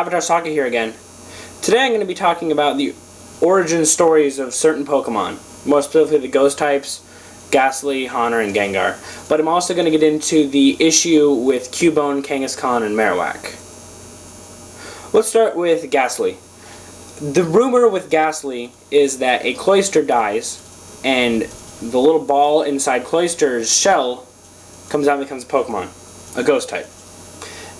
Avatar Soccer here again. Today I'm going to be talking about the origin stories of certain Pokemon, more specifically the Ghost types, Ghastly, Haunter, and Gengar. But I'm also going to get into the issue with Cubone, Kangaskhan, and Marowak. Let's start with Ghastly. The rumor with Ghastly is that a Cloyster dies, and the little ball inside Cloyster's shell comes out and becomes a Pokemon, a Ghost type.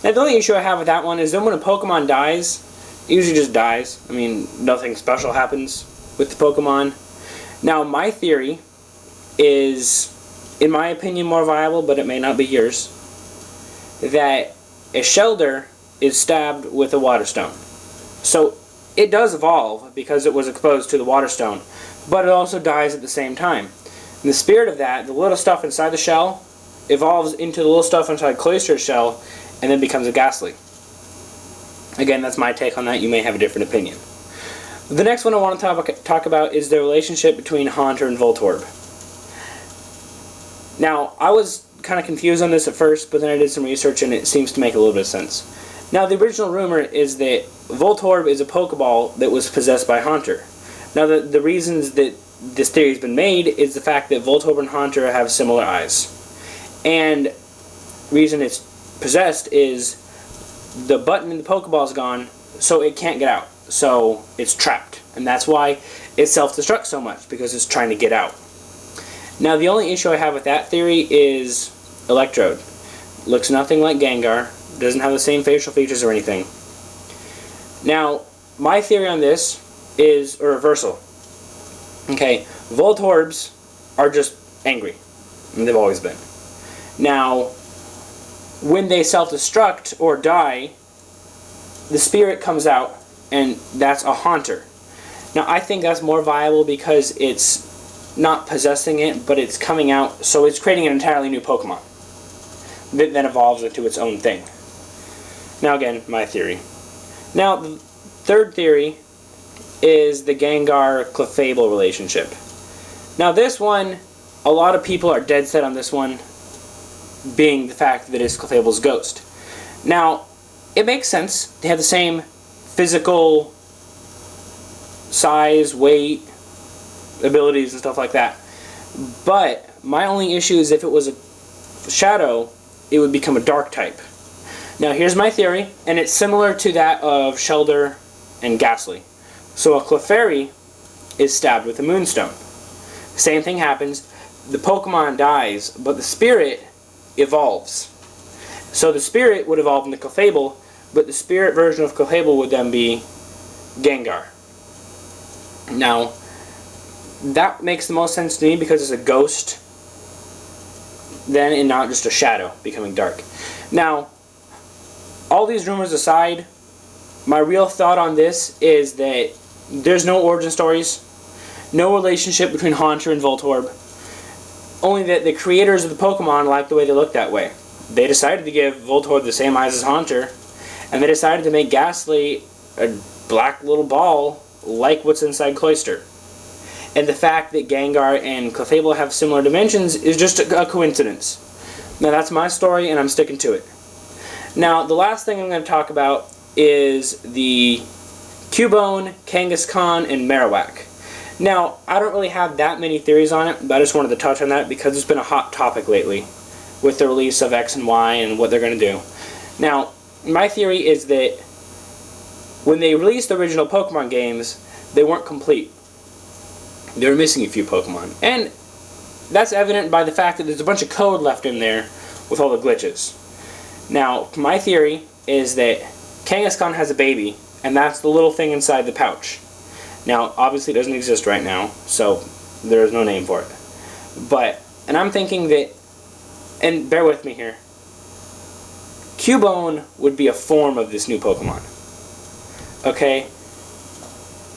Now, the only issue I have with that one is that when a Pokemon dies, it usually just dies. I mean, nothing special happens with the Pokemon. Now, my theory is, in my opinion, more viable, but it may not be yours, that a Shelder is stabbed with a Water Stone. So, it does evolve because it was exposed to the Water Stone, but it also dies at the same time. In the spirit of that, the little stuff inside the shell evolves into the little stuff inside Cloyster's shell, and then becomes a Ghastly. Again, that's my take on that. You may have a different opinion. The next one I want to talk about is the relationship between Haunter and Voltorb. Now, I was kind of confused on this at first, but then I did some research and it seems to make a little bit of sense. Now, the original rumor is that Voltorb is a Pokeball that was possessed by Haunter. Now, the reasons that this theory has been made is the fact that Voltorb and Haunter have similar eyes. And the reason it's possessed is the button in the Pokeball is gone, so it can't get out. So it's trapped. And that's why it self-destructs so much, because it's trying to get out. Now, the only issue I have with that theory is Electrode. Looks nothing like Gengar. Doesn't have the same facial features or anything. Now, my theory on this is a reversal. Okay, Voltorbs are just angry. And they've always been. Now, when they self-destruct or die, the spirit comes out, and that's a Haunter. Now, I think that's more viable because it's not possessing it, but it's coming out, so it's creating an entirely new Pokemon that then evolves into its own thing. Now, again, my theory. Now, the third theory is the Gengar-Clefable relationship. Now, this one, a lot of people are dead set on this one, being the fact that it's Clefable's ghost. Now, it makes sense. They have the same physical size, weight, abilities, and stuff like that. But my only issue is if it was a shadow, it would become a dark type. Now, here's my theory, and it's similar to that of Shelder and Ghastly. So a Clefairy is stabbed with a Moonstone. Same thing happens. The Pokemon dies, but the spirit evolves. So the spirit would evolve into Clefable, but the spirit version of Clefable would then be Gengar. Now, that makes the most sense to me because it's a ghost then, and not just a shadow becoming dark. Now, all these rumors aside, my real thought on this is that there's no origin stories, no relationship between Haunter and Voltorb, only that the creators of the Pokemon like the way they look that way. They decided to give Voltorb the same eyes as Haunter, and they decided to make Ghastly a black little ball like what's inside Cloyster. And the fact that Gengar and Clefable have similar dimensions is just a coincidence. Now, that's my story, and I'm sticking to it. Now, the last thing I'm going to talk about is the Cubone, Kangaskhan, and Marowak. Now, I don't really have that many theories on it, but I just wanted to touch on that because it's been a hot topic lately with the release of X and Y and what they're going to do. Now, my theory is that when they released the original Pokemon games, they weren't complete. They were missing a few Pokemon. And that's evident by the fact that there's a bunch of code left in there with all the glitches. Now, my theory is that Kangaskhan has a baby, and that's the little thing inside the pouch. Now, obviously it doesn't exist right now, so there is no name for it. And I'm thinking that, and bear with me here, Cubone would be a form of this new Pokemon. Okay?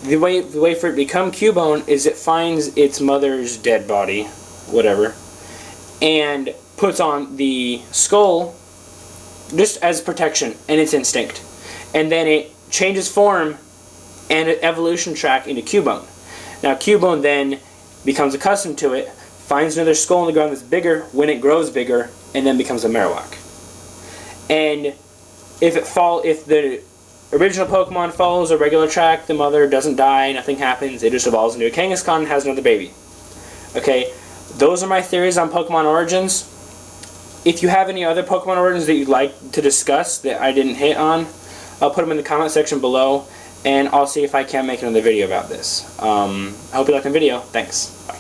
The way for it to become Cubone is it finds its mother's dead body, whatever, and puts on the skull just as protection and its instinct. And then it changes form and an evolution track into Cubone. Now, Cubone then becomes accustomed to it, finds another skull on the ground that's bigger when it grows bigger, and then becomes a Marowak. And if the original Pokemon follows a regular track. The mother doesn't die, nothing happens. It just evolves into a Kangaskhan and has another baby. Okay, those are my theories on Pokemon Origins. If you have any other Pokemon Origins that you'd like to discuss that I didn't hit on, I'll put them in the comment section below, and I'll see if I can make another video about this. I hope you liked the video. Thanks. Bye.